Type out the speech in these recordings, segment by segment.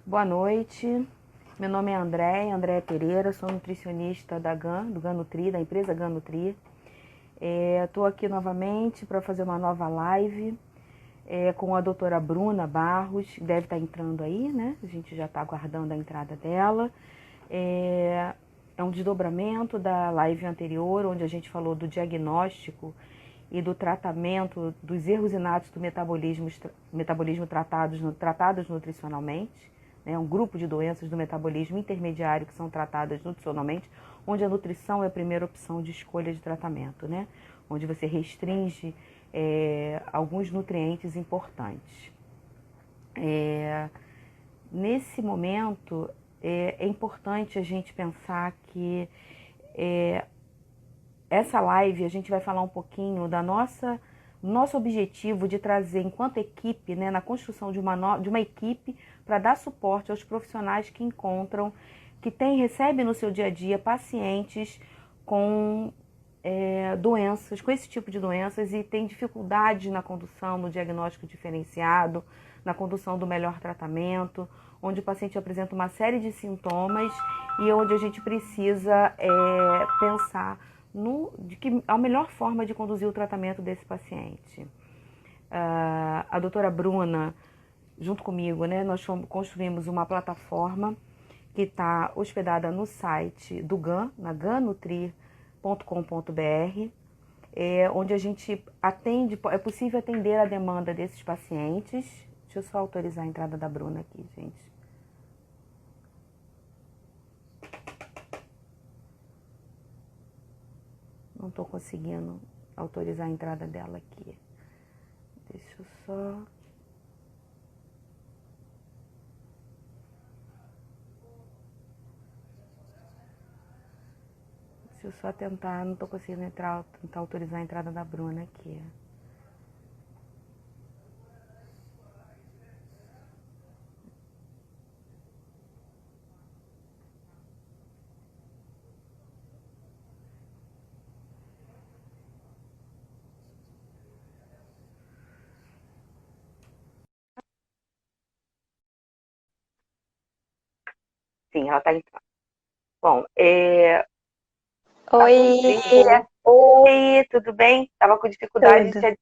Boa noite, meu nome é Andréia Pereira, sou nutricionista do GAN Nutri, da empresa GAN Nutri. Estou aqui novamente para fazer uma nova live com a doutora Bruna Barros, deve estar entrando aí, né? A gente já está aguardando a entrada dela. É um desdobramento da live anterior, onde a gente falou do diagnóstico e do tratamento dos erros inatos do metabolismo tratados nutricionalmente. Um grupo de doenças do metabolismo intermediário que são tratadas nutricionalmente, onde a nutrição é a primeira opção de escolha de tratamento, né? Onde você restringe alguns nutrientes importantes. Nesse momento, é importante a gente pensar que essa live a gente vai falar um pouquinho da nosso objetivo de trazer, enquanto equipe, né, na construção de uma equipe para dar suporte aos profissionais que recebem no seu dia a dia pacientes com doenças, com esse tipo de doenças e tem dificuldade na condução, no diagnóstico diferenciado, na condução do melhor tratamento, onde o paciente apresenta uma série de sintomas e onde a gente precisa pensar a melhor forma de conduzir o tratamento desse paciente. A doutora Bruna, junto comigo, né, nós construímos uma plataforma que está hospedada no site do GAN, na gannutri.com.br, onde a gente é possível atender a demanda desses pacientes. Deixa eu só autorizar a entrada da Bruna aqui, gente. Não estou conseguindo autorizar a entrada dela aqui. Deixa eu só... Deixa eu só tentar, não estou conseguindo tentar autorizar a entrada da Bruna aqui. Sim, ela está entrando. Bom, tá tudo Oi, bem? Oi, tudo bem? Estava com dificuldade tudo.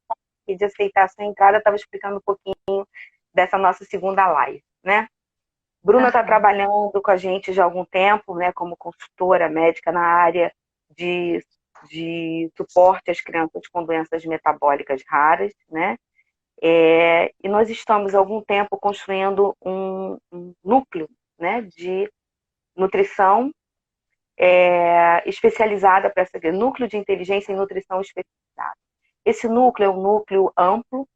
de aceitar a sua entrada, estava explicando um pouquinho dessa nossa segunda live, né? Bruna está Aham. trabalhando com a gente já há algum tempo, né, como consultora médica na área de, de suporte às crianças com doenças metabólicas raras, né? E nós estamos há algum tempo construindo um núcleo, né, de nutrição especializada para essa núcleo de inteligência em nutrição especializada. Esse núcleo é um núcleo amplo,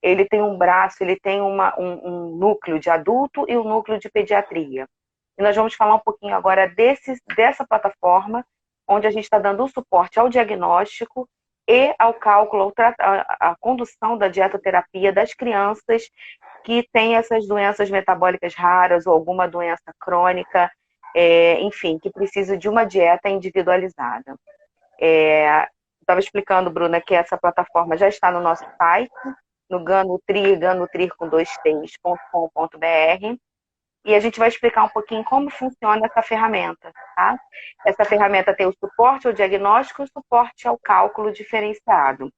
ele tem um braço, ele tem um núcleo de adulto e um núcleo de pediatria. E nós vamos falar um pouquinho agora dessa plataforma, onde a gente está dando o suporte ao diagnóstico e ao cálculo, à condução da dietoterapia das crianças que têm essas doenças metabólicas raras ou alguma doença crônica, enfim, que precisa de uma dieta individualizada. Estava explicando, Bruna, que essa plataforma já está no nosso site, no Ganutri com 2ts.com.br, e a gente vai explicar um pouquinho como funciona essa ferramenta, tá? Essa ferramenta tem o suporte ao diagnóstico e o suporte ao cálculo diferenciado.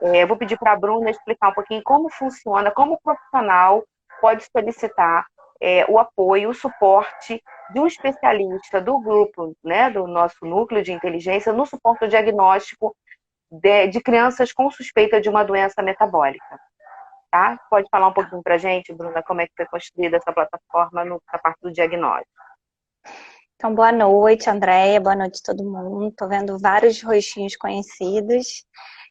Eu vou pedir para a Bruna explicar um pouquinho como funciona, como o profissional pode solicitar o apoio, o suporte de um especialista do grupo, né, do nosso núcleo de inteligência, no suporte ao diagnóstico de crianças com suspeita de uma doença metabólica. Tá? Pode falar um pouquinho para a gente, Bruna, como é que foi construída essa plataforma na parte do diagnóstico? Então, boa noite, Andréia, boa noite a todo mundo. Estou vendo vários rostinhos conhecidos.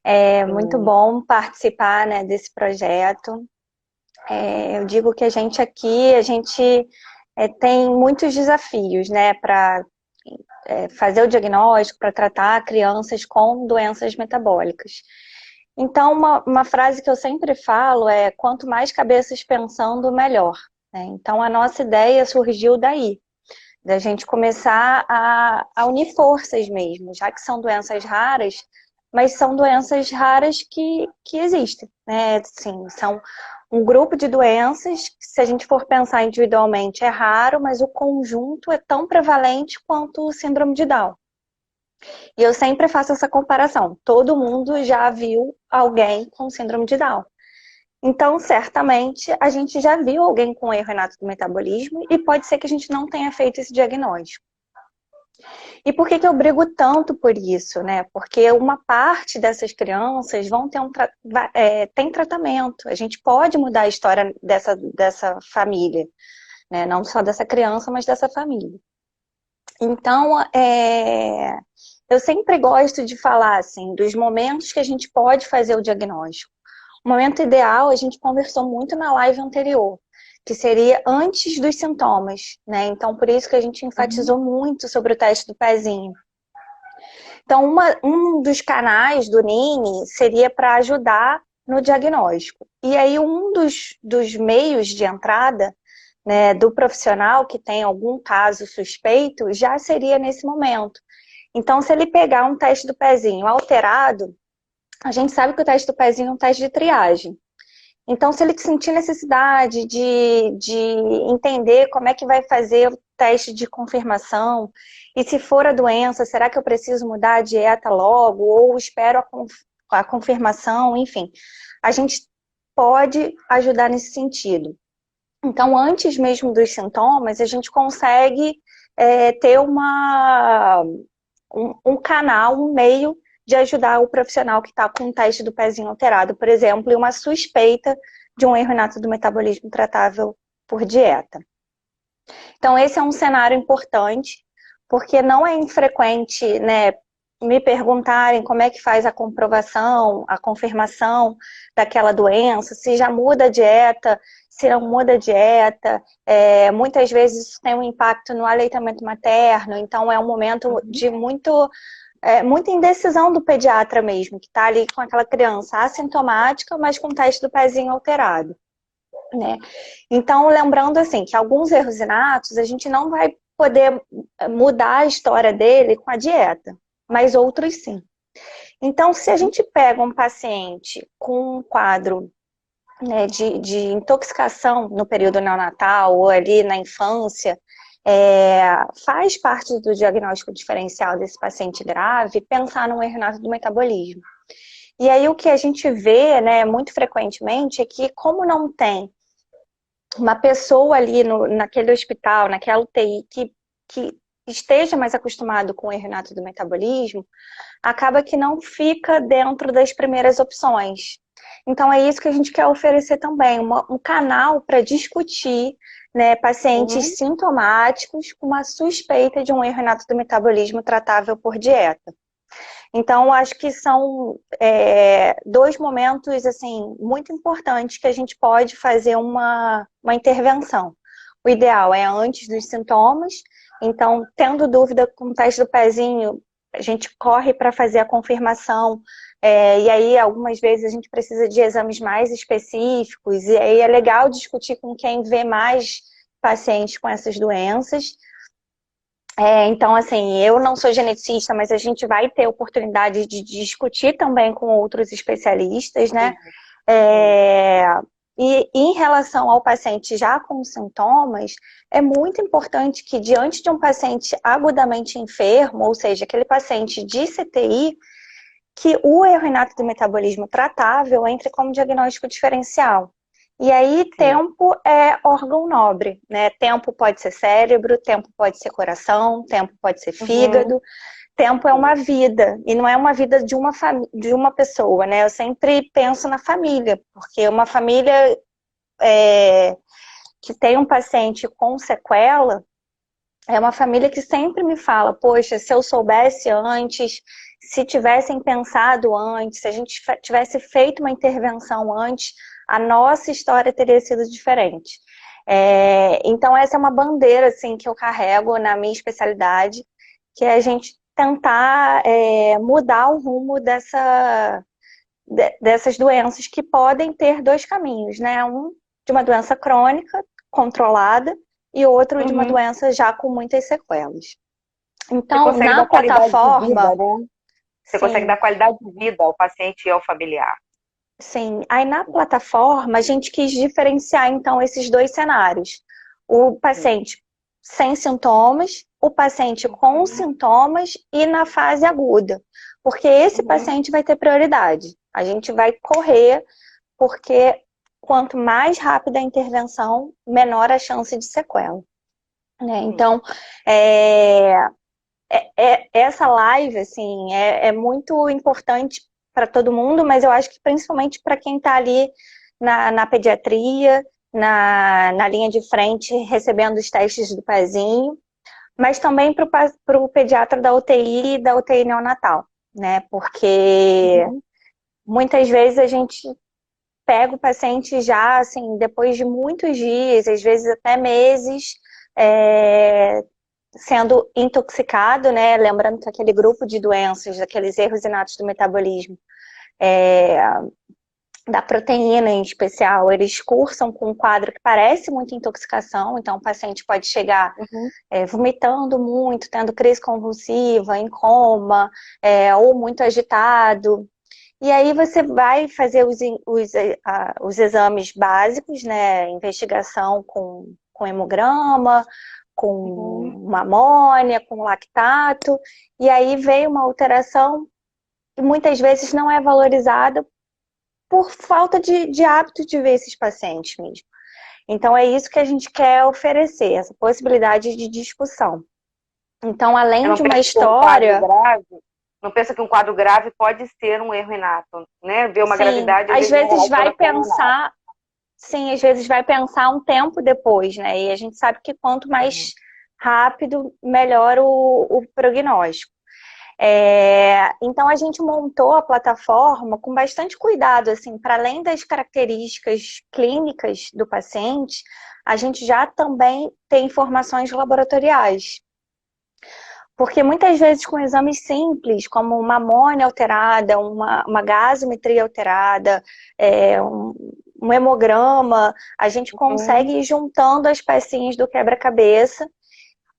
É muito Sim, bom participar, né, desse projeto. Eu digo que a gente aqui, tem muitos desafios, né, para fazer o diagnóstico, para tratar crianças com doenças metabólicas. Então, uma frase que eu sempre falo é: quanto mais cabeças pensando, melhor. Né? Então, a nossa ideia surgiu daí, da gente começar a unir forças mesmo, já que são doenças raras, mas são doenças raras que existem. Né? Assim, são um grupo de doenças que, se a gente for pensar individualmente, é raro, mas o conjunto é tão prevalente quanto o síndrome de Down. E eu sempre faço essa comparação. Todo mundo já viu alguém com síndrome de Down. Então, certamente, a gente já viu alguém com erro inato do metabolismo e pode ser que a gente não tenha feito esse diagnóstico. E por que que eu brigo tanto por isso, né? Porque uma parte dessas crianças vão ter tem tratamento. A gente pode mudar a história dessa família, né? Não só dessa criança, mas dessa família. Então, eu sempre gosto de falar, assim, dos momentos que a gente pode fazer o diagnóstico. O momento ideal, a gente conversou muito na live anterior, que seria antes dos sintomas, né? Então, por isso que a gente enfatizou muito sobre o teste do pezinho. Então, um dos canais do NINE seria para ajudar no diagnóstico. E aí, um dos meios de entrada, né, do profissional que tem algum caso suspeito, já seria nesse momento. Então, se ele pegar um teste do pezinho alterado, a gente sabe que o teste do pezinho é um teste de triagem. Então, se ele sentir necessidade de entender como é que vai fazer o teste de confirmação, e se for a doença, será que eu preciso mudar a dieta logo, ou espero a confirmação, enfim. A gente pode ajudar nesse sentido. Então, antes mesmo dos sintomas, a gente consegue ter um canal, um meio de ajudar o profissional que está com o teste do pezinho alterado, por exemplo, e uma suspeita de um erro inato do metabolismo tratável por dieta. Então, esse é um cenário importante, porque não é infrequente, né, me perguntarem como é que faz a comprovação, a confirmação daquela doença, se já muda a dieta, se não muda a dieta. Muitas vezes isso tem um impacto no aleitamento materno, então é um momento de muita indecisão do pediatra mesmo, que está ali com aquela criança assintomática, mas com o teste do pezinho alterado, né? Então, lembrando assim, que alguns erros inatos, a gente não vai poder mudar a história dele com a dieta, mas outros sim. Então, se a gente pega um paciente com um quadro, né, de intoxicação no período neonatal ou ali na infância, faz parte do diagnóstico diferencial desse paciente grave pensar no erro inato do metabolismo. E aí o que a gente vê, né, muito frequentemente é que, como não tem uma pessoa ali naquele hospital, naquela UTI que esteja mais acostumado com o erro inato do metabolismo, acaba que não fica dentro das primeiras opções. Então, é isso que a gente quer oferecer também, um canal para discutir, né, pacientes sintomáticos com uma suspeita de um erro inato do metabolismo tratável por dieta. Então, acho que são dois momentos assim, muito importantes que a gente pode fazer uma intervenção. O ideal é antes dos sintomas, então, tendo dúvida com o teste do pezinho, a gente corre para fazer a confirmação, e aí algumas vezes a gente precisa de exames mais específicos, e aí é legal discutir com quem vê mais pacientes com essas doenças. Então, assim, eu não sou geneticista, mas a gente vai ter oportunidade de discutir também com outros especialistas, né? E em relação ao paciente já com sintomas, é muito importante que, diante de um paciente agudamente enfermo, ou seja, aquele paciente de CTI, que o erro inato do metabolismo tratável entre como diagnóstico diferencial. E aí, tempo é órgão nobre, né? Tempo pode ser cérebro, tempo pode ser coração, tempo pode ser fígado. Tempo é uma vida, e não é uma vida de uma pessoa, né? Eu sempre penso na família, porque uma família que tem um paciente com sequela, é uma família que sempre me fala, poxa, se eu soubesse antes, se tivessem pensado antes, se a gente tivesse feito uma intervenção antes, a nossa história teria sido diferente. Então essa é uma bandeira assim, que eu carrego na minha especialidade, que é a gente tentar mudar o rumo dessas doenças que podem ter dois caminhos, né? Um de uma doença crônica, controlada, e outro de uma doença já com muitas sequelas. Então, na plataforma... Você consegue dar qualidade de vida ao paciente e ao familiar. Sim, aí na plataforma a gente quis diferenciar então esses dois cenários. O paciente sem sintomas, o paciente com sintomas e na fase aguda. Porque esse paciente vai ter prioridade. A gente vai correr, porque quanto mais rápida a intervenção, menor a chance de sequela. Né? Então, é, essa live, assim, é muito importante para todo mundo, mas eu acho que principalmente para quem está ali na pediatria, na linha de frente, recebendo os testes do pezinho, mas também para o pediatra da UTI e da UTI neonatal, né? Porque muitas vezes a gente pega o paciente já, assim, depois de muitos dias, às vezes até meses, sendo intoxicado, né? Lembrando que aquele grupo de doenças, aqueles erros inatos do metabolismo, da proteína em especial, eles cursam com um quadro que parece muita intoxicação, então o paciente pode chegar vomitando muito, tendo crise convulsiva, em coma, ou muito agitado. E aí você vai fazer os exames básicos, né? Investigação com hemograma, com uma amônia, com lactato, e aí veio uma alteração que muitas vezes não é valorizada por falta de hábito de ver esses pacientes mesmo. Então é isso que a gente quer oferecer, essa possibilidade de discussão. Então, além de uma história... Não pensa que um quadro grave pode ser um erro inato, né? Ver uma gravidade... Às vezes vai pensar... Sim, às vezes vai pensar um tempo depois, né? E a gente sabe que quanto mais rápido, melhor o prognóstico. Então a gente montou a plataforma com bastante cuidado, assim, para além das características clínicas do paciente, a gente já também tem informações laboratoriais. Porque muitas vezes com exames simples, como uma amônia alterada, uma gasometria alterada, um hemograma, a gente consegue ir juntando as pecinhas do quebra-cabeça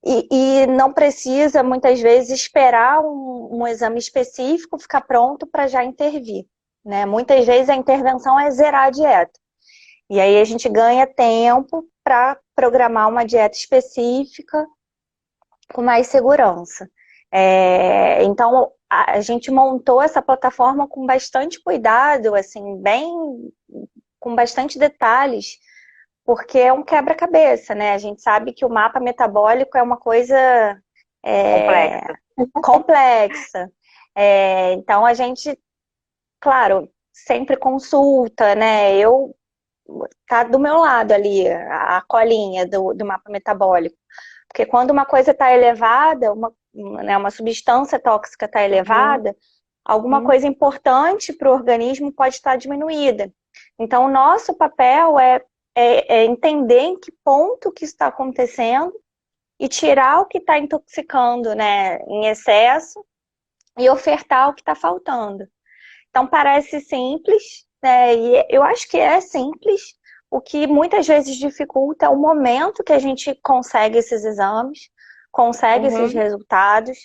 e não precisa, muitas vezes, esperar um exame específico ficar pronto para já intervir. Né? Muitas vezes a intervenção é zerar a dieta. E aí a gente ganha tempo para programar uma dieta específica com mais segurança. Então, a gente montou essa plataforma com bastante cuidado, assim, com bastante detalhes, porque é um quebra-cabeça, né? A gente sabe que o mapa metabólico é uma coisa complexa. Então, a gente, claro, sempre consulta, né? Tá do meu lado ali, a colinha do mapa metabólico. Porque quando uma coisa está elevada, uma substância tóxica está elevada, alguma coisa importante para o organismo pode estar diminuída. Então, o nosso papel é entender em que ponto que está acontecendo e tirar o que está intoxicando, né, em excesso e ofertar o que está faltando. Então, parece simples, né, e eu acho que é simples. O que muitas vezes dificulta é o momento que a gente consegue esses exames, consegue esses resultados,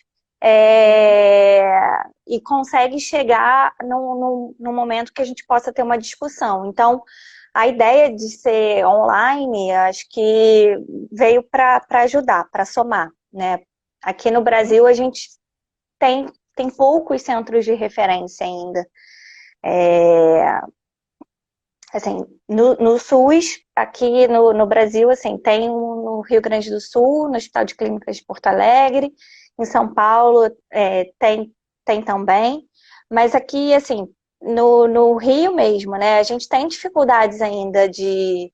e consegue chegar num momento que a gente possa ter uma discussão. Então, a ideia de ser online, acho que veio para ajudar, para somar, né? Aqui no Brasil, a gente tem poucos centros de referência ainda. Assim, no SUS, aqui no Brasil, assim, tem no Rio Grande do Sul, no Hospital de Clínicas de Porto Alegre, em São Paulo tem também, mas aqui, assim, no Rio mesmo, né, a gente tem dificuldades ainda de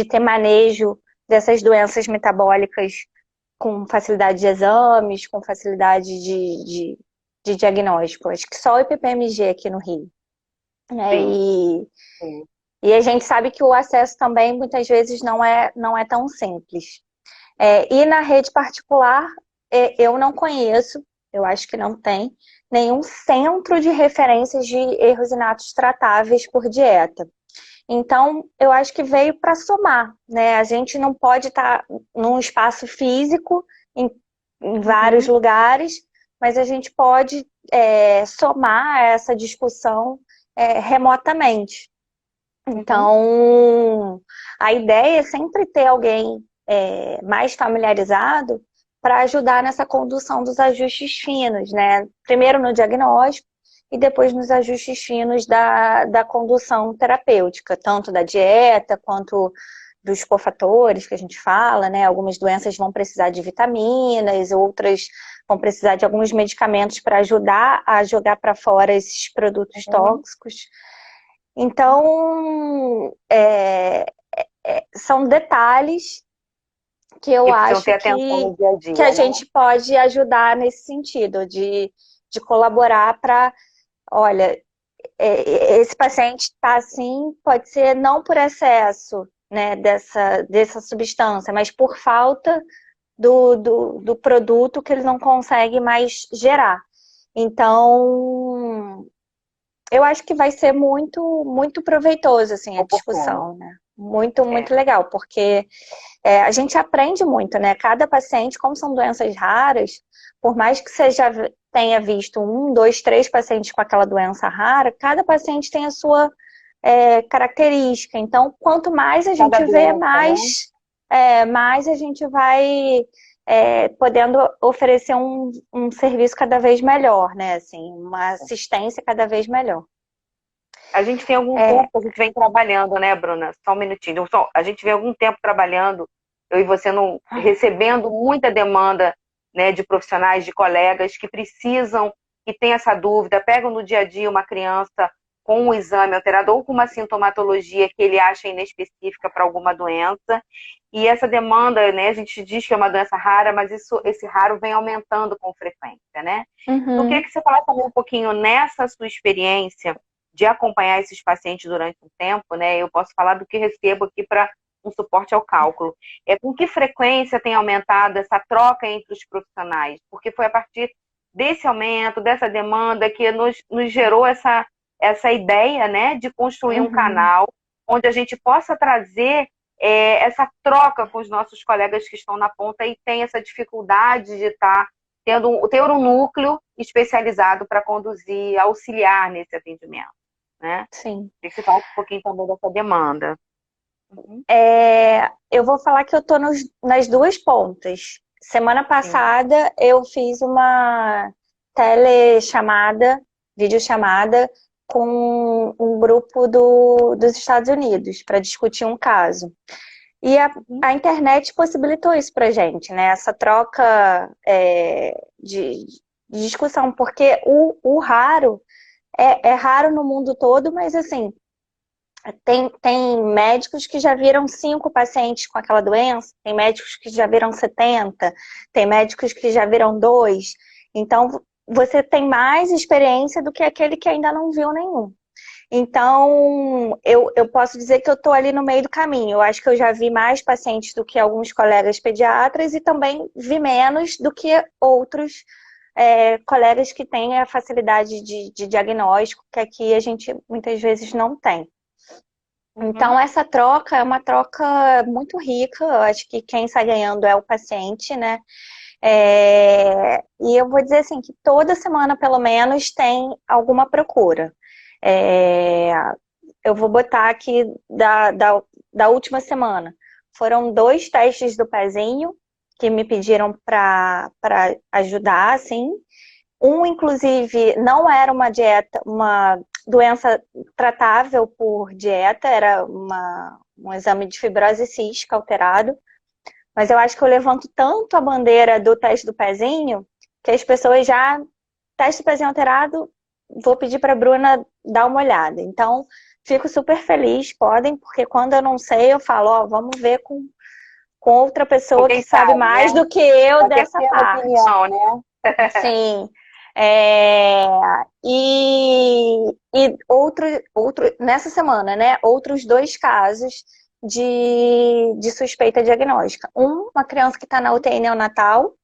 ter manejo dessas doenças metabólicas com facilidade de exames, com facilidade de diagnóstico. Acho que só o IPPMG aqui no Rio. Né, e a gente sabe que o acesso também, muitas vezes, não é tão simples. E na rede particular, eu não conheço, eu acho que não tem, nenhum centro de referências de erros inatos tratáveis por dieta. Então, eu acho que veio para somar, né? A gente não pode estar num espaço físico, em vários lugares, mas a gente pode somar essa discussão remotamente. Então, a ideia é sempre ter alguém mais familiarizado para ajudar nessa condução dos ajustes finos, né? Primeiro no diagnóstico e depois nos ajustes finos da condução terapêutica, tanto da dieta quanto dos cofatores que a gente fala, né? Algumas doenças vão precisar de vitaminas, outras vão precisar de alguns medicamentos para ajudar a jogar para fora esses produtos tóxicos. Então, são detalhes que eu acho ter atenção no dia a dia, que a né? gente pode ajudar nesse sentido, de colaborar para, olha, esse paciente está assim, pode ser não por excesso, né, dessa substância, mas por falta do produto que ele não consegue mais gerar. Então, eu acho que vai ser muito, muito proveitoso, assim, a discussão, né? Muito, muito legal, porque a gente aprende muito, né? Cada paciente, como são doenças raras, por mais que você já tenha visto 1, 2, 3 pacientes com aquela doença rara, cada paciente tem a sua característica. Então, quanto mais a gente vê, mais a gente vai podendo oferecer um serviço cada vez melhor, né? Assim, uma assistência cada vez melhor. A gente tem algum tempo que a gente vem trabalhando, né, Bruna? Só um minutinho. A gente vem algum tempo trabalhando, eu e você recebendo muita demanda, né, de profissionais, de colegas que precisam, que têm essa dúvida, pegam no dia a dia uma criança com um exame alterado ou com uma sintomatologia que ele acha inespecífica para alguma doença. E essa demanda, né, a gente diz que é uma doença rara, mas esse raro vem aumentando com frequência, né? Então, eu queria que você falasse também um pouquinho nessa sua experiência de acompanhar esses pacientes durante um tempo, né? Eu posso falar do que recebo aqui para um suporte ao cálculo. Com que frequência tem aumentado essa troca entre os profissionais? Porque foi a partir desse aumento, dessa demanda, que nos gerou essa ideia, né, de construir um canal onde a gente possa trazer essa troca com os nossos colegas que estão na ponta e tem essa dificuldade de ter um núcleo especializado para conduzir, auxiliar nesse atendimento. Né? Sim. Queria que você falasse um pouquinho também dessa demanda. Eu vou falar que eu estou nas duas pontas. Semana passada eu fiz uma telechamada, videochamada, com um grupo dos Estados Unidos para discutir um caso. E a internet possibilitou isso para a gente, né? Essa troca de discussão, porque o raro é raro no mundo todo, mas assim, tem médicos que já viram 5 pacientes com aquela doença, tem médicos que já viram 70, tem médicos que já viram 2. Então, você tem mais experiência do que aquele que ainda não viu nenhum. Então, eu posso dizer que eu estou ali no meio do caminho. Eu acho que eu já vi mais pacientes do que alguns colegas pediatras e também vi menos do que outros colegas que têm a facilidade de diagnóstico, que aqui a gente muitas vezes não tem. Então, essa troca é uma troca muito rica. Eu acho que quem está ganhando é o paciente, né? E eu vou dizer assim, que toda semana, pelo menos, tem alguma procura. Eu vou botar aqui da última semana. Foram 2 testes do pezinho que me pediram para ajudar, assim. Um, inclusive, não era uma doença tratável por dieta, era um exame de fibrose cística alterado. Mas eu acho que eu levanto tanto a bandeira do teste do pezinho, que as pessoas já... Teste do pezinho alterado, vou pedir para a Bruna dar uma olhada. Então, fico super feliz, podem, porque quando eu não sei, eu falo, vamos ver com outra pessoa que sabe mais, né, do que eu dessa parte. Opinião, né? Sim. E nessa semana, né, outros 2 casos de suspeita diagnóstica. Uma criança que está na UTI neonatal,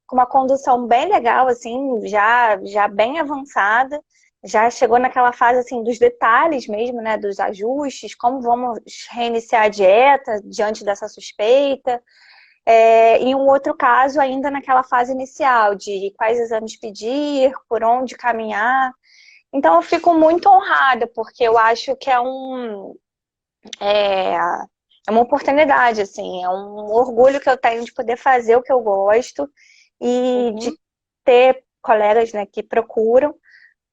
com uma condução bem legal, assim, já bem avançada, já chegou naquela fase, assim, dos detalhes mesmo, né, dos ajustes, como vamos reiniciar a dieta diante dessa suspeita. E um outro caso ainda naquela fase inicial, de quais exames pedir, por onde caminhar. Então eu fico muito honrada, porque eu acho que é, é uma oportunidade, assim, é um orgulho que eu tenho de poder fazer o que eu gosto e de Uhum. ter colegas, né, que procuram.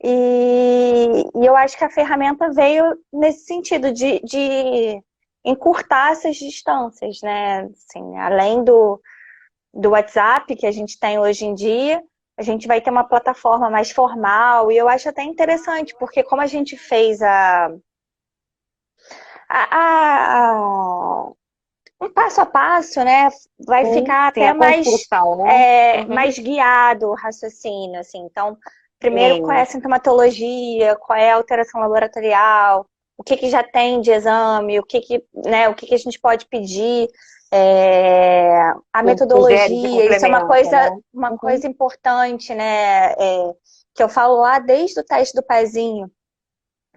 E eu acho que a ferramenta veio nesse sentido de encurtar essas distâncias, né? Assim, além do WhatsApp que a gente tem hoje em dia, a gente vai ter uma plataforma mais formal, e eu acho até interessante, porque como a gente fez a um passo a passo, né? Vai Sim, ficar sim, até a construção, né? Uhum. mais guiado o raciocínio, assim. Então, primeiro, qual é a Sim, sintomatologia, qual é a alteração laboratorial, o que que já tem de exame, né, o que que a gente pode pedir, a que sugere de metodologia, isso é complemento, né? uma Uhum. coisa importante, né? Que eu falo lá desde o teste do pezinho.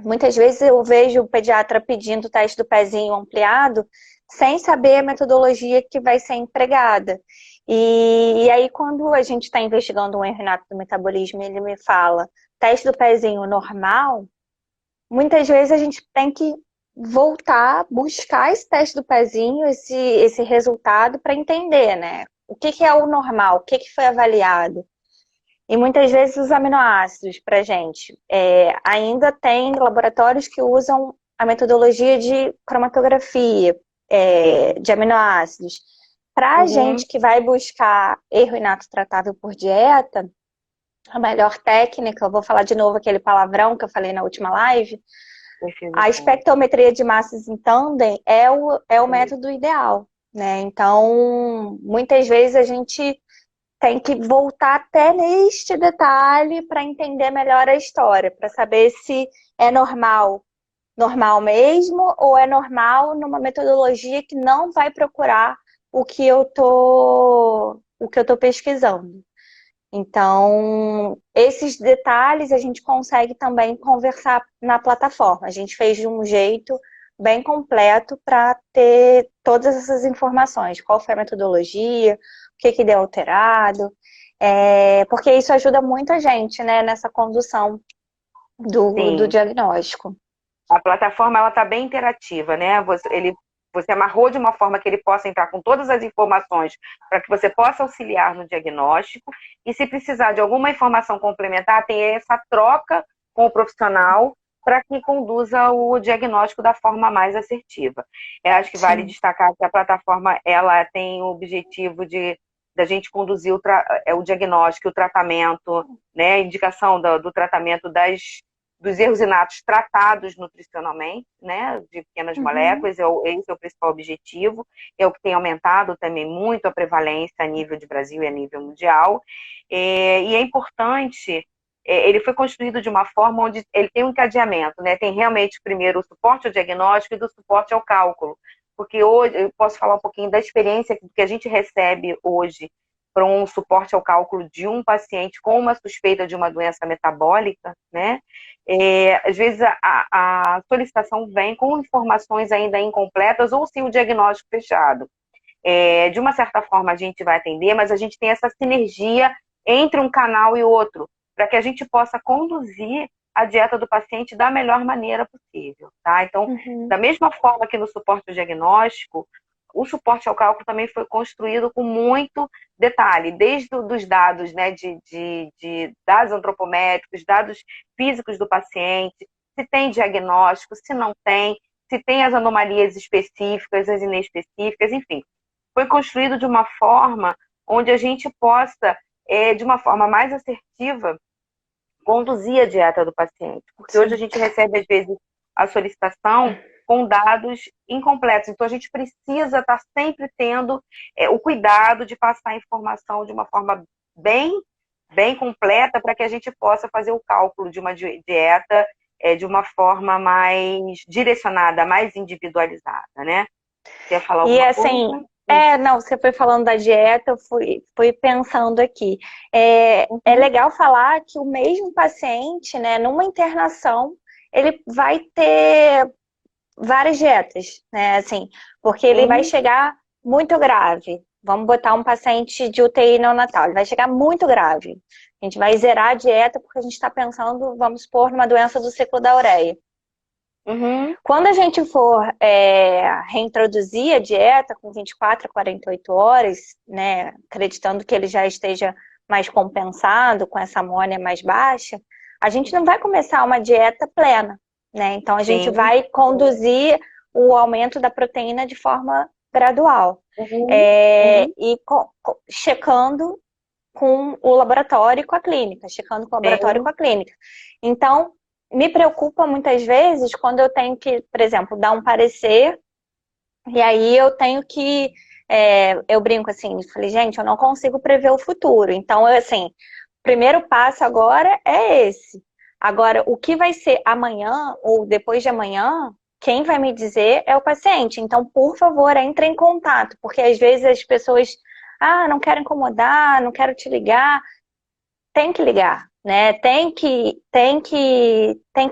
Muitas vezes eu vejo o pediatra pedindo o teste do pezinho ampliado sem saber a metodologia que vai ser empregada. E aí, quando a gente está investigando um erro inato do metabolismo, ele me fala teste do pezinho normal, muitas vezes a gente tem que voltar, buscar esse teste do pezinho, esse resultado, para entender, né? O que que é o normal, o que que foi avaliado. E muitas vezes os aminoácidos para gente. Ainda tem laboratórios que usam a metodologia de cromatografia de aminoácidos. Para a Uhum. gente que vai buscar erro inato tratável por dieta, a melhor técnica, eu vou falar de novo aquele palavrão que eu falei na última live, Perfeito, a sim. espectrometria de massas em tandem é o método ideal, né? Então, muitas vezes a gente tem que voltar até neste detalhe para entender melhor a história, para saber se é normal, normal mesmo, ou é normal numa metodologia que não vai procurar o que eu tô pesquisando. Então, esses detalhes a gente consegue também conversar na plataforma. A gente fez de um jeito bem completo para ter todas essas informações. Qual foi a metodologia, o que que deu alterado, porque isso ajuda muito a gente, né, nessa condução do Sim. diagnóstico. A plataforma ela está bem interativa, né? Você amarrou de uma forma que ele possa entrar com todas as informações para que você possa auxiliar no diagnóstico. E se precisar de alguma informação complementar, tem essa troca com o profissional para que conduza o diagnóstico da forma mais assertiva. Eu acho que vale Sim. destacar que a plataforma ela tem o objetivo de da gente conduzir o diagnóstico, o tratamento, né, a indicação do tratamento dos erros inatos tratados nutricionalmente, né, de pequenas Uhum. moléculas, esse é o principal objetivo, é o que tem aumentado também muito a prevalência a nível de Brasil e a nível mundial, e é importante, ele foi construído de uma forma onde ele tem um encadeamento, né, tem realmente primeiro o suporte ao diagnóstico e do suporte ao cálculo, porque hoje, eu posso falar um pouquinho da experiência que a gente recebe hoje para um suporte ao cálculo de um paciente com uma suspeita de uma doença metabólica, né? Às vezes a solicitação vem com informações ainda incompletas ou sim o diagnóstico fechado. De uma certa forma a gente vai atender, mas a gente tem essa sinergia entre um canal e outro, para que a gente possa conduzir a dieta do paciente da melhor maneira possível, tá? Então, Uhum. da mesma forma que no suporte ao diagnóstico, o suporte ao cálculo também foi construído com muito detalhe, desde os dados, né, de dados antropométricos, dados físicos do paciente, se tem diagnóstico, se não tem, se tem as anomalias específicas, as inespecíficas, enfim. Foi construído de uma forma onde a gente possa, de uma forma mais assertiva, conduzir a dieta do paciente. Porque hoje a Sim. gente recebe, às vezes, a solicitação com dados incompletos. Então, a gente precisa estar sempre tendo o cuidado de passar a informação de uma forma bem, bem completa para que a gente possa fazer o cálculo de uma dieta de uma forma mais direcionada, mais individualizada, né? Quer falar E alguma assim, coisa? Isso. não, você foi falando da dieta, eu fui pensando aqui. É Uhum, legal falar que o mesmo paciente, né, numa internação, ele vai ter várias dietas, né, assim, porque ele vai sim, chegar muito grave. Vamos botar um paciente de UTI neonatal, ele vai chegar muito grave. A gente vai zerar a dieta porque a gente está pensando, vamos supor, numa doença do ciclo da ureia. Quando a gente for reintroduzir a dieta com 24 a 48 horas, né, acreditando que ele já esteja mais compensado, com essa amônia mais baixa, a gente não vai começar uma dieta plena, né? Então a gente vai conduzir o aumento da proteína de forma gradual. E checando com o laboratório e com a clínica, checando com o laboratório e com a clínica. Então, me preocupa muitas vezes quando eu tenho que, por exemplo, dar um parecer, e aí eu tenho que, eu brinco assim, falei, gente, eu não consigo prever o futuro. Então, assim, o primeiro passo agora é esse. Agora, o que vai ser amanhã ou depois de amanhã, quem vai me dizer é o paciente. Então, por favor, entre em contato, porque às vezes as pessoas, não quero incomodar, não quero te ligar. Tem que ligar, né? Tem que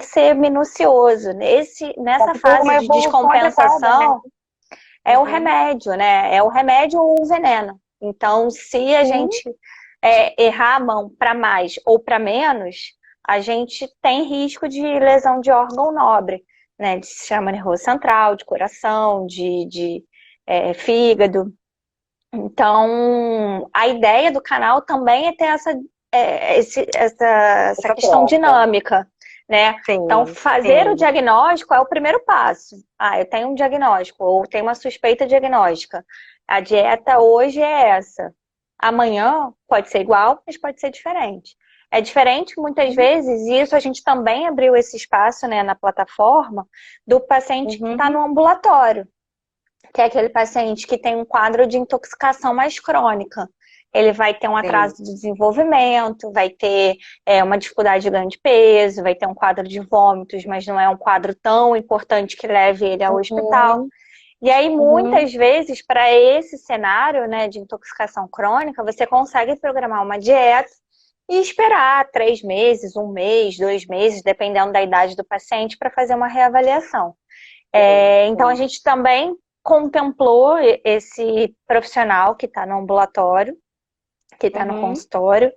ser minucioso. Nessa fase de descompensação, é o remédio, né? É o remédio ou o veneno. Então, se a gente errar a mão para mais ou para menos, a gente tem risco de lesão de órgão nobre, né? De sistema nervoso central, de coração, de fígado. Então, a ideia do canal também é ter essa questão dinâmica, né? Então, fazer o diagnóstico é o primeiro passo. Eu tenho um diagnóstico, ou tenho uma suspeita diagnóstica. A dieta hoje é essa. Amanhã pode ser igual, mas pode ser diferente. É diferente muitas vezes, e isso a gente também abriu esse espaço, né, na plataforma, do paciente que está no ambulatório, que é aquele paciente que tem um quadro de intoxicação mais crônica. Ele vai ter um atraso de desenvolvimento, vai ter uma dificuldade de ganho de peso, vai ter um quadro de vômitos, mas não é um quadro tão importante que leve ele ao hospital. E aí, muitas vezes, para esse cenário, né, de intoxicação crônica, você consegue programar uma dieta e esperar 3 meses, 1 mês, 2 meses, dependendo da idade do paciente, para fazer uma reavaliação. Então, a gente também contemplou esse profissional que está no ambulatório, que está no consultório,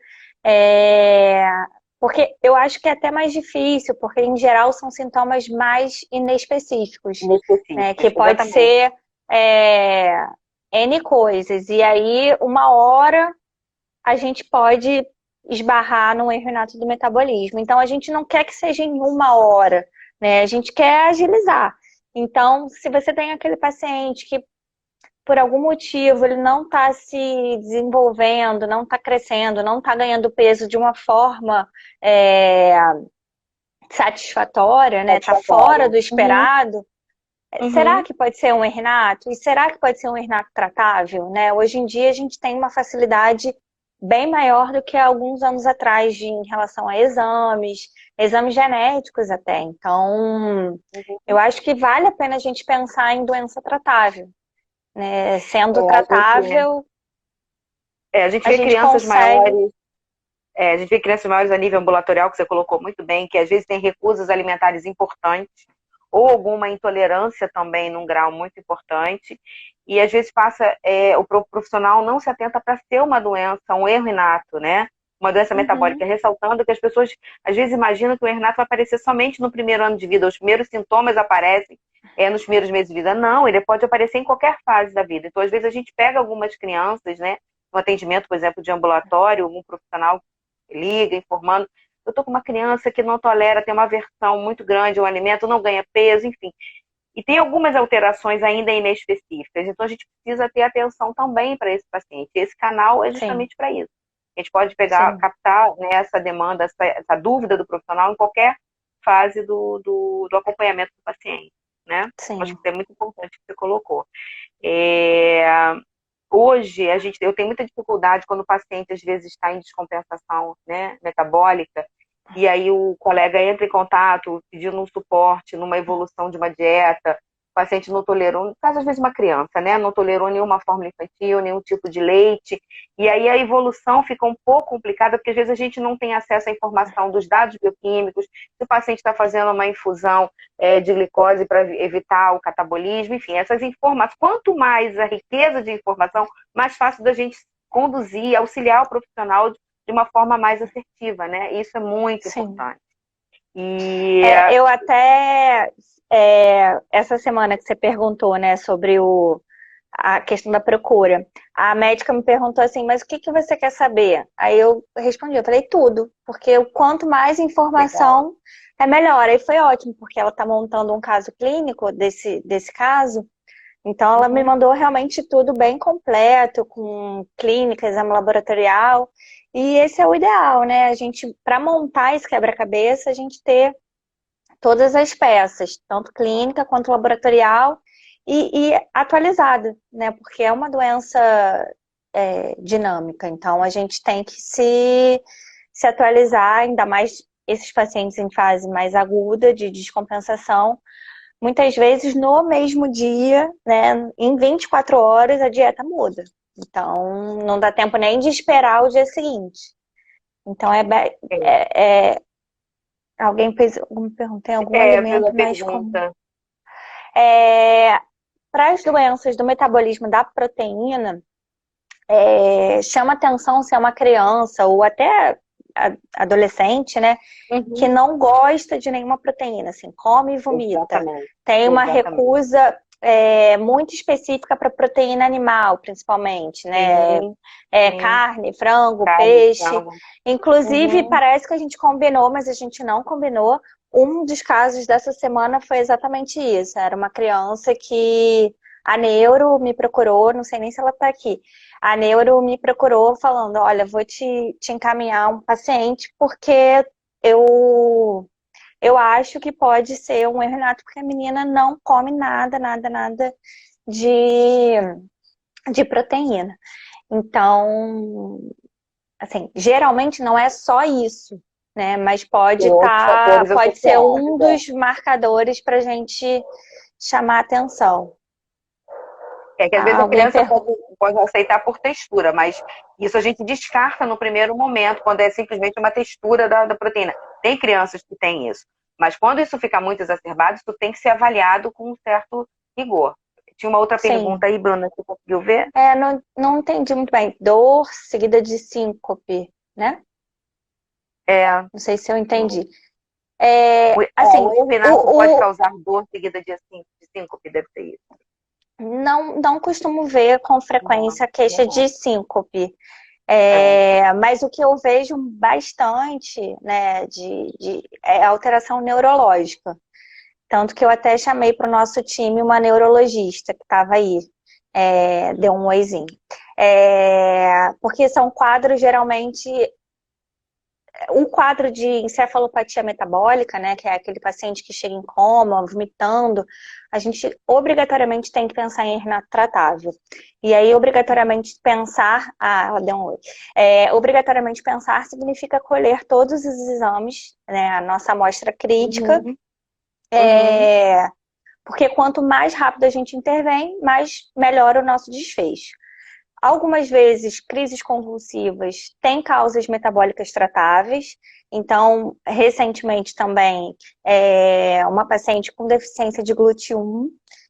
porque eu acho que é até mais difícil, porque em geral são sintomas mais inespecíficos, né, que pode ser N coisas, e aí uma hora a gente pode esbarrar num erro inato do metabolismo. Então a gente não quer que seja em 1 hora, né, a gente quer agilizar. Então, se você tem aquele paciente que por algum motivo ele não está se desenvolvendo, não está crescendo, não está ganhando peso de uma forma satisfatória, né? Está fora do esperado. Será que pode ser um erro inato? E será que pode ser um erro inato tratável, né? Hoje em dia a gente tem uma facilidade bem maior do que há alguns anos atrás em relação a exames genéticos até. Então, eu acho que vale a pena a gente pensar em doença tratável. Né? Sendo tratável, a gente vê crianças maiores. A gente vê crianças maiores a nível ambulatorial, que você colocou muito bem, que às vezes tem recusas alimentares importantes, ou alguma intolerância também num grau muito importante, e às vezes o profissional não se atenta para ser uma doença, um erro inato, né? Uma doença metabólica, ressaltando que as pessoas às vezes imaginam que o erro inato vai aparecer somente no primeiro ano de vida, os primeiros sintomas aparecem nos primeiros meses de vida. Não, ele pode aparecer em qualquer fase da vida. Então, às vezes, a gente pega algumas crianças, né, no atendimento, por exemplo, de ambulatório, um profissional liga informando, eu tô com uma criança que não tolera, tem uma aversão muito grande ao alimento, não ganha peso, enfim. E tem algumas alterações ainda inespecíficas. Então, a gente precisa ter atenção também para esse paciente. Esse canal é justamente para isso. A gente pode captar, né, essa demanda, essa dúvida do profissional em qualquer fase do acompanhamento do paciente. Né? Acho que é muito importante que você colocou. Hoje, eu tenho muita dificuldade quando o paciente, às vezes, está em descompensação, né, metabólica, e aí o colega entra em contato pedindo um suporte numa evolução de uma dieta, o paciente não tolerou, no caso, às vezes, uma criança, né, não tolerou nenhuma fórmula infantil, nenhum tipo de leite, e aí a evolução fica um pouco complicada, porque às vezes a gente não tem acesso à informação dos dados bioquímicos, se o paciente está fazendo uma infusão de glicose para evitar o catabolismo, enfim, essas informações, quanto mais a riqueza de informação, mais fácil da gente conduzir, auxiliar o profissional de de uma forma mais assertiva, né? Isso é muito Sim. importante. E eu até, essa semana que você perguntou, né, sobre a questão da procura, a médica me perguntou assim, mas o que que você quer saber? Aí eu respondi, eu falei tudo, porque o quanto mais informação é melhor. Aí foi ótimo, porque ela está montando um caso clínico desse caso, então ela me mandou realmente tudo bem completo, com clínica, exame laboratorial, e esse é o ideal, né? A gente, para montar esse quebra-cabeça, a gente ter todas as peças, tanto clínica quanto laboratorial, e atualizada, né? Porque é uma doença dinâmica, então a gente tem que se atualizar, ainda mais esses pacientes em fase mais aguda de descompensação. Muitas vezes no mesmo dia, né, em 24 horas, a dieta muda. Então, não dá tempo nem de esperar o dia seguinte. Então, alguém fez alguma pergunta, tem algum alimento mais comum? Para as doenças do metabolismo da proteína, chama atenção se é uma criança ou até adolescente, né, que não gosta de nenhuma proteína, assim, come e vomita. Exatamente. Tem uma recusa muito específica para proteína animal, principalmente, né? Carne, frango, peixe. Frango. Inclusive, parece que a gente combinou, mas a gente não combinou. Um dos casos dessa semana foi exatamente isso. Era uma criança que a neuro me procurou, não sei nem se ela está aqui. A neuro me procurou falando, olha, vou te encaminhar um paciente porque eu acho que pode ser um erro inato, porque a menina não come nada de proteína. Então, assim, geralmente não é só isso, né? Mas pode ser um dos marcadores para a gente chamar a atenção. Que às vezes a criança pode aceitar por textura, mas isso a gente descarta no primeiro momento, quando é simplesmente uma textura da proteína. Tem crianças que têm isso, mas quando isso fica muito exacerbado, isso tem que ser avaliado com um certo rigor. Tinha uma outra pergunta aí, Bruna, você conseguiu ver? Não entendi muito bem. Dor seguida de síncope, né? Não sei se eu entendi. Assim, o erro inato pode causar dor seguida de síncope, deve ser isso. Não costumo ver com frequência a queixa de síncope. Mas o que eu vejo bastante, né, é alteração neurológica. Tanto que eu até chamei para o nosso time uma neurologista que estava aí, deu um oizinho. Porque são quadros geralmente... O quadro de encefalopatia metabólica, né, que é aquele paciente que chega em coma, vomitando, a gente obrigatoriamente tem que pensar em hernia tratável. E aí, obrigatoriamente pensar... ela deu um oi. Obrigatoriamente pensar significa colher todos os exames, né, a nossa amostra crítica, porque quanto mais rápido a gente intervém, mais melhora o nosso desfecho. Algumas vezes, crises convulsivas têm causas metabólicas tratáveis. Então, recentemente também, uma paciente com deficiência de GLUT1,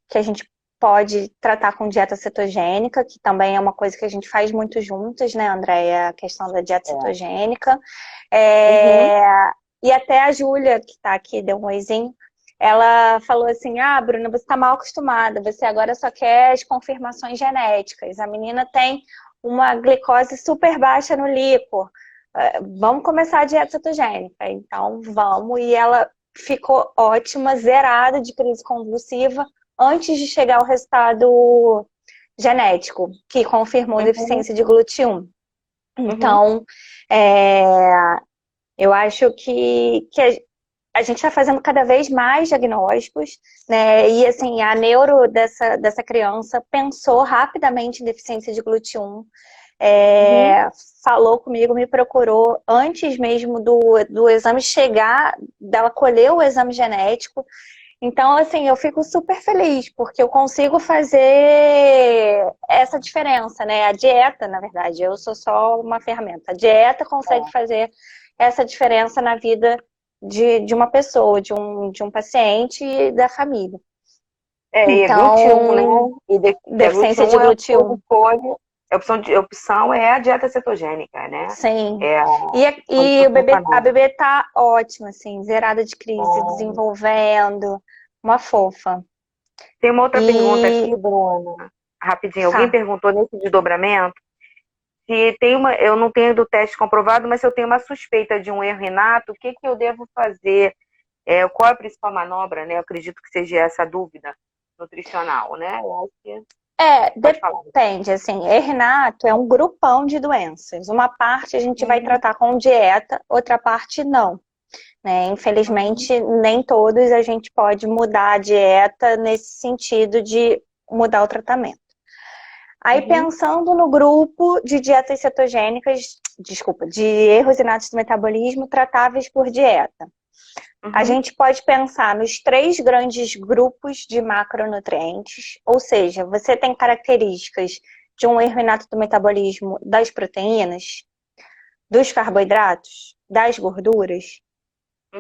que a gente pode tratar com dieta cetogênica, que também é uma coisa que a gente faz muito juntas, né, Andréia? A questão da dieta cetogênica. E até a Júlia, que está aqui, deu um oizinho, ela falou assim, Bruna, você está mal acostumada, você agora só quer as confirmações genéticas. A menina tem uma glicose super baixa no líquor. Vamos começar a dieta cetogênica. Então, vamos. E ela ficou ótima, zerada de crise convulsiva, antes de chegar ao resultado genético, que confirmou deficiência de GLUT1. Então, eu acho que a gente está fazendo cada vez mais diagnósticos, né? E assim, a neuro dessa criança pensou rapidamente em deficiência de GLUT1, falou comigo, me procurou antes mesmo do exame chegar, dela colher o exame genético. Então, assim, eu fico super feliz, porque eu consigo fazer essa diferença, né? A dieta, na verdade, eu sou só uma ferramenta. A dieta consegue fazer essa diferença na vida de uma pessoa, de um paciente e da família. Então, e GLUT1, né? Deficiência de GLUT1. A opção é a dieta cetogênica, né? Sim. É a E a bebê tá ótima, assim, zerada de crise, bom. desenvolvendo, uma fofa. Tem uma outra pergunta E aqui, Bruna. Rapidinho. Alguém tá. perguntou nesse desdobramento se tem uma. Eu não tenho do teste comprovado, mas se eu tenho uma suspeita de um erro inato, o que que eu devo fazer? Qual é a principal manobra, né? Eu acredito que seja essa dúvida nutricional, né? Eu acho que pode falar. Depende, assim, Renato é um grupão de doenças. Uma parte a gente vai Uhum, tratar com dieta, outra parte não, né? uhum, Infelizmente, nem todos a gente pode mudar a dieta nesse sentido de mudar o tratamento. Aí, uhum, pensando no grupo de dietas cetogênicas, desculpa, de erros inatos do metabolismo tratáveis por dieta. A uhum, gente pode pensar nos 3 grandes grupos de macronutrientes, ou seja, você tem características de um erro inato do metabolismo das proteínas, dos carboidratos, das gorduras.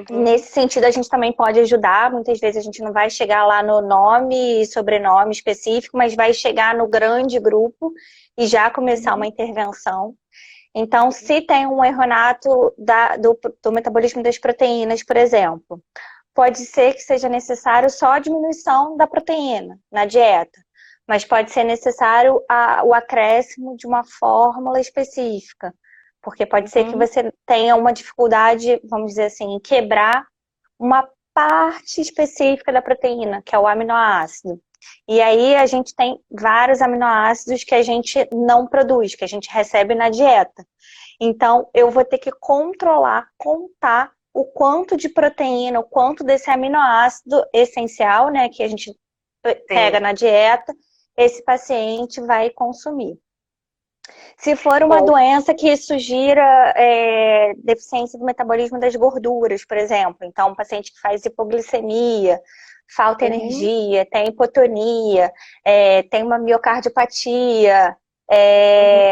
E uhum, nesse sentido, a gente também pode ajudar. Muitas vezes a gente não vai chegar lá no nome e sobrenome específico, mas vai chegar no grande grupo e já começar uma uhum. intervenção. Então, se tem um erro inato do metabolismo das proteínas, por exemplo, pode ser que seja necessário só a diminuição da proteína na dieta, mas pode ser necessário o acréscimo de uma fórmula específica, porque pode ser que Uhum. você tenha uma dificuldade, vamos dizer assim, em quebrar uma parte específica da proteína, que é o aminoácido. E aí a gente tem vários aminoácidos que a gente não produz, que a gente recebe na dieta. Então, eu vou ter que controlar, contar o quanto de proteína, o quanto desse aminoácido essencial, né, que a gente pega Sim. na dieta, esse paciente vai consumir. Se for uma Bom, doença que sugira deficiência do metabolismo das gorduras, por exemplo, então um paciente que faz hipoglicemia, falta uhum, energia, tem hipotonia, tem uma miocardiopatia, uhum,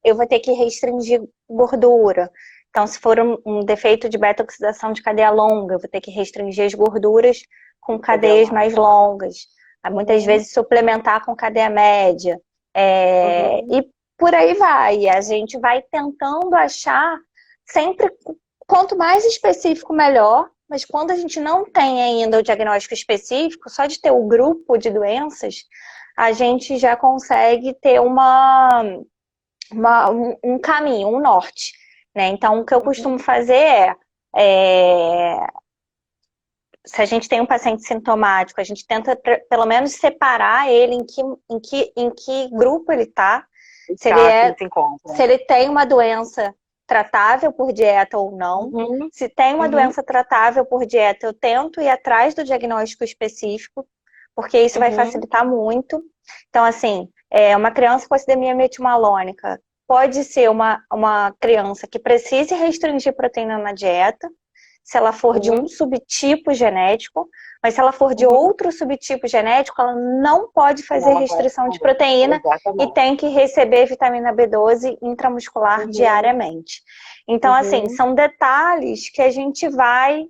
eu vou ter que restringir gordura. Então, se for um defeito de beta-oxidação de cadeia longa, eu vou ter que restringir as gorduras com cadê cadeias lá? mais longas. Muitas Uhum, vezes suplementar com cadeia média. uhum, E por aí vai. A gente vai tentando achar sempre, quanto mais específico, melhor. Mas quando a gente não tem ainda o diagnóstico específico, só de ter o grupo de doenças, a gente já consegue ter um caminho, um norte. Né? Então, o que eu costumo uhum, fazer é se a gente tem um paciente sintomático, a gente tenta pelo menos separar ele em que grupo ele está, se ele tá, que ele é, se encontra. se ele tem uma doença tratável por dieta ou não. Uhum, Se tem uma uhum, doença tratável por dieta, eu tento ir atrás do diagnóstico específico, porque isso vai uhum, facilitar muito. Então, assim, uma criança com acidemia metilmalônica pode ser uma criança que precise restringir proteína na dieta, se ela for de um uhum, subtipo genético, mas se ela for de uhum. outro subtipo genético, ela não pode fazer Ela pode restrição de fazer. proteína e Exatamente. tem que receber vitamina B12 intramuscular Uhum, diariamente. Então, assim, uhum. são detalhes que a gente vai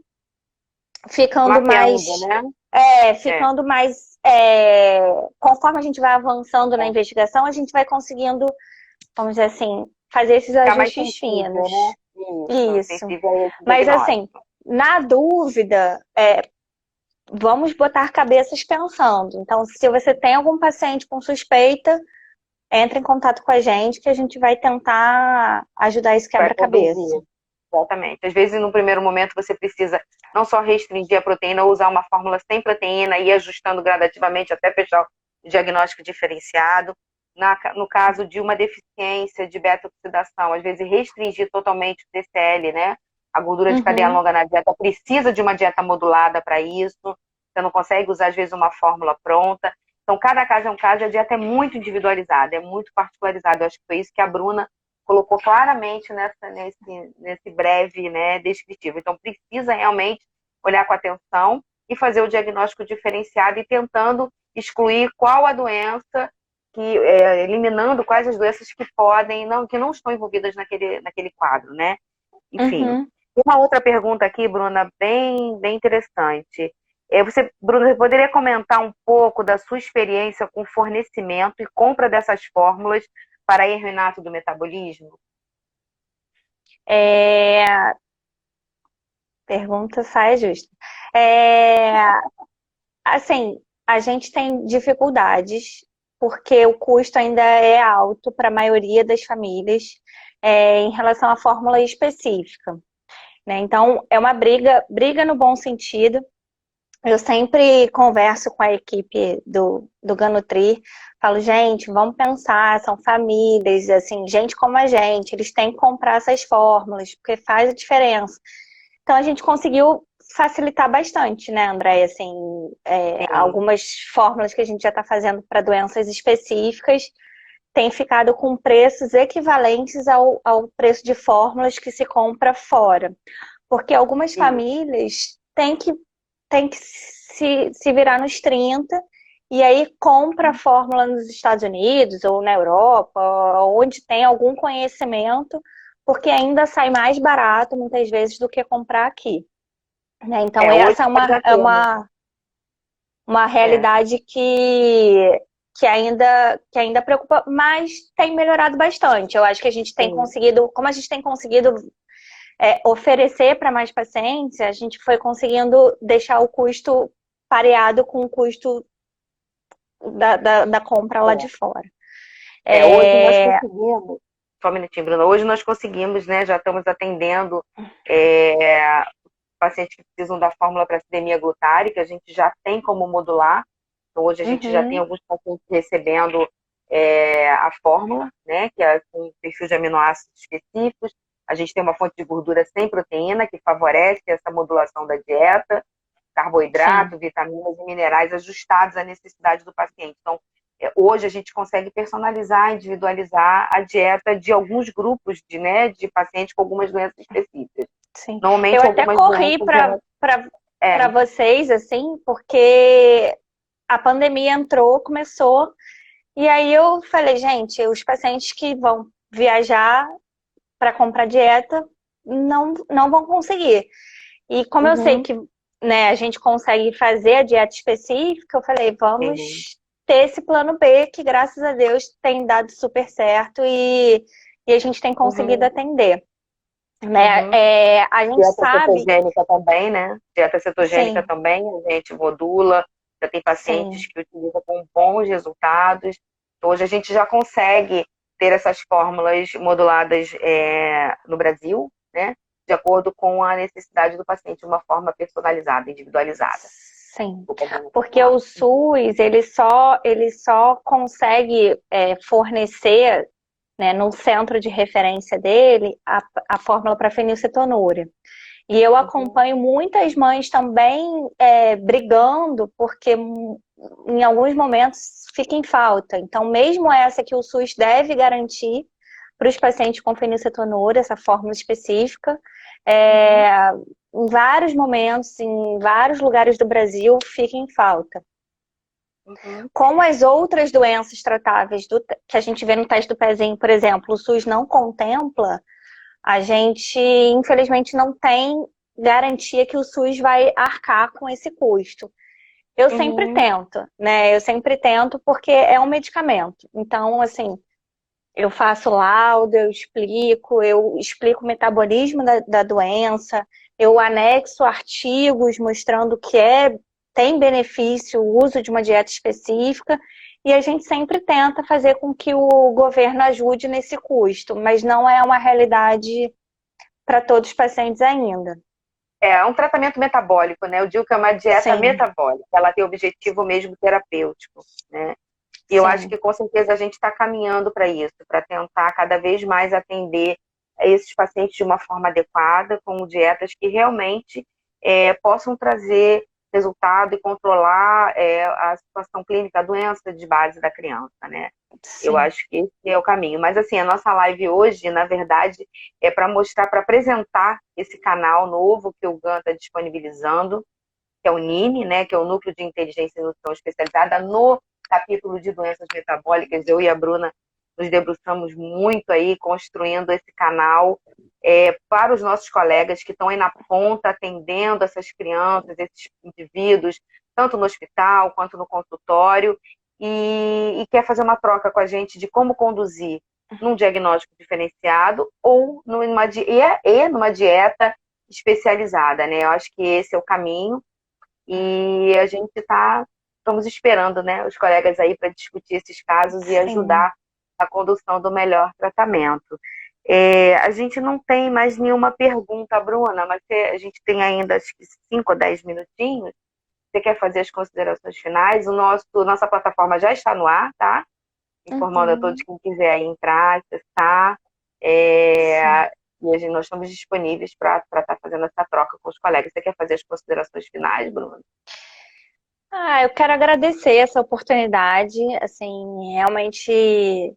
ficando Mapeando, mais, né? É, ficando mais, conforme a gente vai avançando na é. investigação, a gente vai conseguindo, vamos dizer assim, fazer esses Ficar mais ajustes sensível, finos. né? Isso, Isso. sensível a esse Mas assim, diagnóstico. na dúvida, vamos botar cabeças pensando. Então, se você tem algum paciente com suspeita, entre em contato com a gente que a gente vai tentar ajudar esse Vai quebra-cabeça. conduzir. Exatamente. Às vezes, no primeiro momento, você precisa não só restringir a proteína ou usar uma fórmula sem proteína e ir ajustando gradativamente até fechar o diagnóstico diferenciado. No caso de uma deficiência de beta-oxidação, às vezes restringir totalmente o TCL, né? A gordura de cadeia Uhum, longa na dieta precisa de uma dieta modulada para isso. Você não consegue usar, às vezes, uma fórmula pronta. Então, cada caso é um caso, a dieta é muito individualizada, é muito particularizada. Eu acho que foi isso que a Bruna colocou claramente nesse breve, né, descritivo. Então, precisa realmente olhar com atenção e fazer o diagnóstico diferenciado e tentando excluir qual a doença, eliminando quais as doenças que não estão envolvidas naquele quadro, né? Enfim. uhum. Tem uma outra pergunta aqui, Bruna, bem, bem interessante. Bruna, você poderia comentar um pouco da sua experiência com fornecimento e compra dessas fórmulas paraerminato do metabolismo? Pergunta sai justa. É, assim, a gente tem dificuldades porque o custo ainda é alto para a maioria das famílias em relação à fórmula específica, né? Então, é uma briga no bom sentido. Eu sempre converso com a equipe do Ganutri, falo, gente, vamos pensar, são famílias, assim, gente como a gente, eles têm que comprar essas fórmulas, porque faz a diferença. Então a gente conseguiu facilitar bastante, né, Andréia? Assim, Sim. algumas fórmulas que a gente já está fazendo para doenças específicas têm ficado com preços equivalentes ao preço de fórmulas que se compra fora. Porque algumas Sim. famílias têm que se virar nos 30 e aí compra a fórmula nos Estados Unidos ou na Europa, onde tem algum conhecimento, porque ainda sai mais barato muitas vezes do que comprar aqui, né? Então Hoje essa é nós já temos. uma É. realidade que ainda preocupa, mas tem melhorado bastante. Eu acho que a gente tem Sim. conseguido, como a gente tem conseguido oferecer para mais pacientes, a gente foi conseguindo deixar o custo pareado com o custo da compra lá de fora. Hoje nós conseguimos, só um minutinho, Bruna. Hoje nós conseguimos, né? Já estamos atendendo pacientes que precisam da fórmula para acidemia glutárica, a gente já tem como modular. Então, hoje a gente já tem Uhum, alguns pacientes recebendo a fórmula, né? Que é com perfil de aminoácidos específicos. A gente tem uma fonte de gordura sem proteína, que favorece essa modulação da dieta, sim, carboidrato, vitaminas e minerais ajustados à necessidade do paciente. Então, hoje a gente consegue personalizar, individualizar a dieta de alguns grupos de pacientes com algumas doenças específicas. sim. Eu Normalmente até algumas corri doenças, para vocês, assim, porque a pandemia entrou, começou, e aí eu falei, gente, os pacientes que vão viajar para comprar dieta não vão conseguir. E como eu sei uhum, que, né, a gente consegue fazer a dieta específica, eu falei, sim, vamos ter esse plano B, que graças a Deus tem dado super certo e a gente tem conseguido uhum, atender. Né? uhum. A gente Dieta sabe, cetogênica também, né? Dieta cetogênica sim, também, a gente modula, já tem pacientes sim, que utilizam com bons resultados. Então, hoje a gente já consegue ter essas fórmulas moduladas no Brasil, né? De acordo com a necessidade do paciente, de uma forma personalizada, individualizada. sim. Desculpa, Bruna, pode Porque falar. o SUS, ele só consegue fornecer, né, no centro de referência dele, a fórmula para fenilcetonúria. E eu Uhum, acompanho muitas mães também brigando, porque em alguns momentos fica em falta. Então, mesmo essa que o SUS deve garantir para os pacientes com fenilcetonúria, essa fórmula específica, uhum, é, em vários momentos, em vários lugares do Brasil, fica em falta. uhum, Como as outras doenças tratáveis que a gente vê no teste do pezinho, por exemplo, o SUS não contempla, a gente, infelizmente, não tem garantia que o SUS vai arcar com esse custo. Eu sempre uhum, tento, né? Eu sempre tento porque é um medicamento. Então, assim, eu faço laudo, eu explico o metabolismo da doença, eu anexo artigos mostrando que tem benefício o uso de uma dieta específica, e a gente sempre tenta fazer com que o governo ajude nesse custo, mas não é uma realidade para todos os pacientes ainda. É um tratamento metabólico, né? Eu digo que é uma dieta Sim, metabólica, ela tem objetivo mesmo terapêutico, né? E eu acho sim. que com certeza a gente está caminhando para isso, para tentar cada vez mais atender esses pacientes de uma forma adequada, com dietas que realmente possam trazer resultado e controlar a situação clínica, a doença de base da criança, né? Eu Sim. acho que esse é o caminho. Mas assim, a nossa live hoje, na verdade, é para mostrar, para apresentar esse canal novo que o GAN está disponibilizando, que é o NIME, né, que é o Núcleo de Inteligência e Nutrição Especializada, no capítulo de doenças metabólicas. Eu e a Bruna nos debruçamos muito aí, construindo esse canal para os nossos colegas que estão aí na ponta, atendendo essas crianças, esses indivíduos, tanto no hospital quanto no consultório, e quer fazer uma troca com a gente de como conduzir num diagnóstico diferenciado ou numa dieta especializada, né? Eu acho que esse é o caminho e a gente estamos esperando, né, os colegas aí para discutir esses casos e Sim. ajudar a condução do melhor tratamento. A gente não tem mais nenhuma pergunta, Bruna, mas a gente tem ainda acho que 5 ou 10 minutinhos. Você quer fazer as considerações finais? Nossa plataforma já está no ar, tá? Informando a todos Uhum. quem quiser aí entrar, acessar. Sim. Nós estamos disponíveis para estar fazendo essa troca com os colegas. Você quer fazer as considerações finais, Bruno? Eu quero agradecer essa oportunidade. Assim, realmente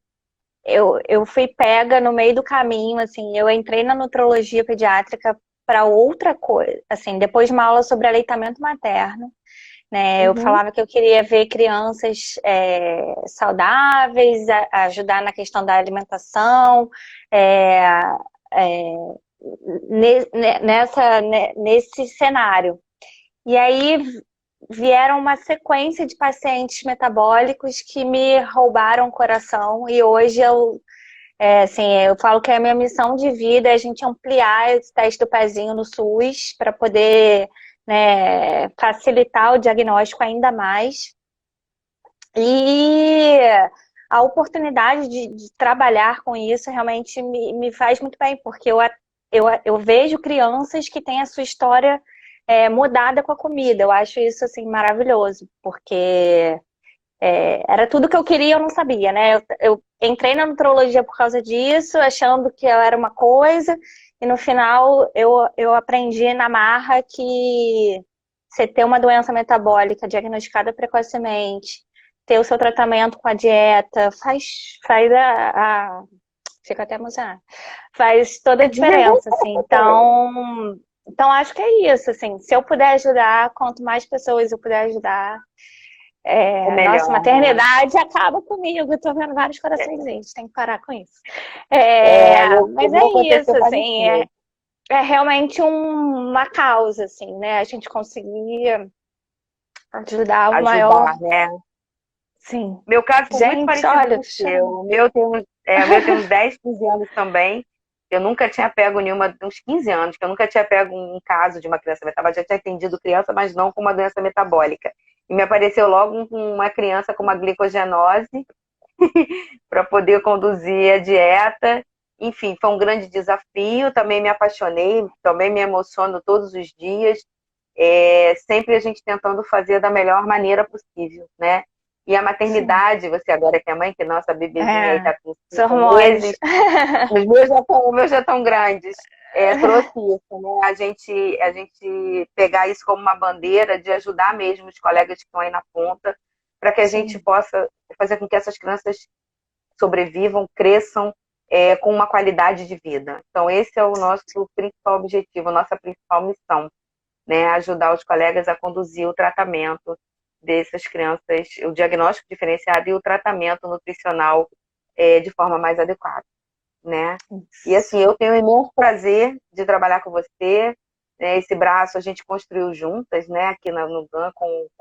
eu fui pega no meio do caminho. Assim, eu entrei na nutrologia pediátrica para outra coisa. Assim, depois de uma aula sobre aleitamento materno, né? Eu Uhum. falava que eu queria ver crianças saudáveis, ajudar na questão da alimentação, é, é, nesse cenário. E aí vieram uma sequência de pacientes metabólicos que me roubaram o coração e hoje eu falo que a minha missão de vida é a gente ampliar esse teste do pezinho no SUS para poder, né, facilitar o diagnóstico ainda mais. E a oportunidade de trabalhar com isso realmente me faz muito bem, porque eu vejo crianças que têm a sua história mudada com a comida. Eu acho isso assim maravilhoso, porque era tudo que eu queria e eu não sabia, né? Eu entrei na nutrologia por causa disso, achando que eu era uma coisa, e no final eu aprendi na marra que você ter uma doença metabólica diagnosticada precocemente, ter o seu tratamento com a dieta, faz fica até emocionada, faz toda a diferença, assim. Então acho que é isso, assim. Se eu puder ajudar, quanto mais pessoas eu puder ajudar, É nossa, melhor, né? maternidade acaba comigo. Eu tô vendo vários coraçõezinhos, tem que parar com isso. Mas é Comigo isso, aconteceu assim, parecido. é realmente uma causa, assim, né? A gente conseguir ajudar o maior. Ajudar, né? Sim. Meu caso foi muito Gente, parecido olha, com tô o seu. chorando. O meu tem uns 10, 15 anos também. Eu nunca tinha pego uns 15 anos, que eu nunca tinha pego um caso de uma criança metabólica. Já tinha atendido criança, mas não com uma doença metabólica. E me apareceu logo uma criança com uma glicogenose para poder conduzir a dieta. Enfim, foi um grande desafio. Também me apaixonei, também me emociono todos os dias. Sempre a gente tentando fazer da melhor maneira possível, né? E a Sim. maternidade, você agora que é mãe, que nossa bebezinha aí está com Os 5 meses, hormônios. os meus já estão grandes. Trouxe isso, né? A gente pegar isso como uma bandeira de ajudar mesmo os colegas que estão aí na ponta, para que a gente Sim, possa fazer com que essas crianças sobrevivam, cresçam com uma qualidade de vida. Então, esse é o nosso principal objetivo, a nossa principal missão, né? Ajudar os colegas a conduzir o tratamento dessas crianças, o diagnóstico diferenciado e o tratamento nutricional de forma mais adequada, né? E assim, eu tenho um imenso prazer de trabalhar com você. Esse braço a gente construiu juntas, né? Aqui no GAN,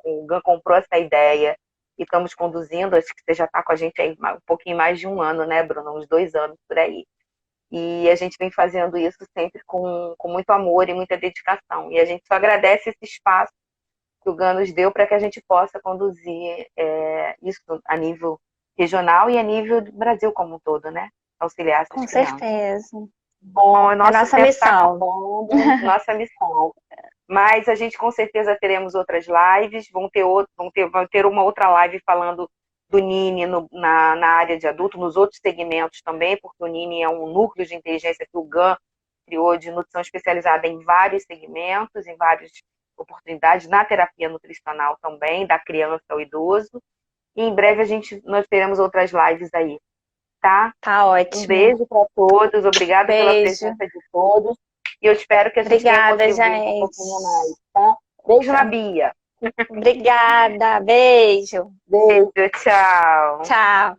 o GAN comprou essa ideia e estamos conduzindo. Acho que você já está com a gente aí um pouquinho mais de um ano, né, Bruno? Uns 2 anos por aí. E a gente vem fazendo isso sempre com muito amor e muita dedicação. E a gente só agradece esse espaço que o GAN nos deu para que a gente possa conduzir isso a nível regional e a nível do Brasil como um todo, né? Auxiliar essas com crianças. certeza. Bom, É nosso nossa tempo está missão. acabando, nossa missão. Mas a gente com certeza teremos outras lives, vão ter uma outra live falando do Nini na área de adulto, nos outros segmentos também, porque o Nini é um núcleo de inteligência que o GAN criou de nutrição especializada em vários segmentos, em várias oportunidades, na terapia nutricional também, da criança ao idoso. E em breve nós teremos outras lives aí, tá? Tá Um ótimo. beijo para todos, obrigada pela Beijo. presença de todos. E eu espero que a gente tenha Obrigada, contribuído um gente. pouquinho mais, tá? Beijo na Bia. Obrigada. Beijo. Beijo, tchau. Tchau.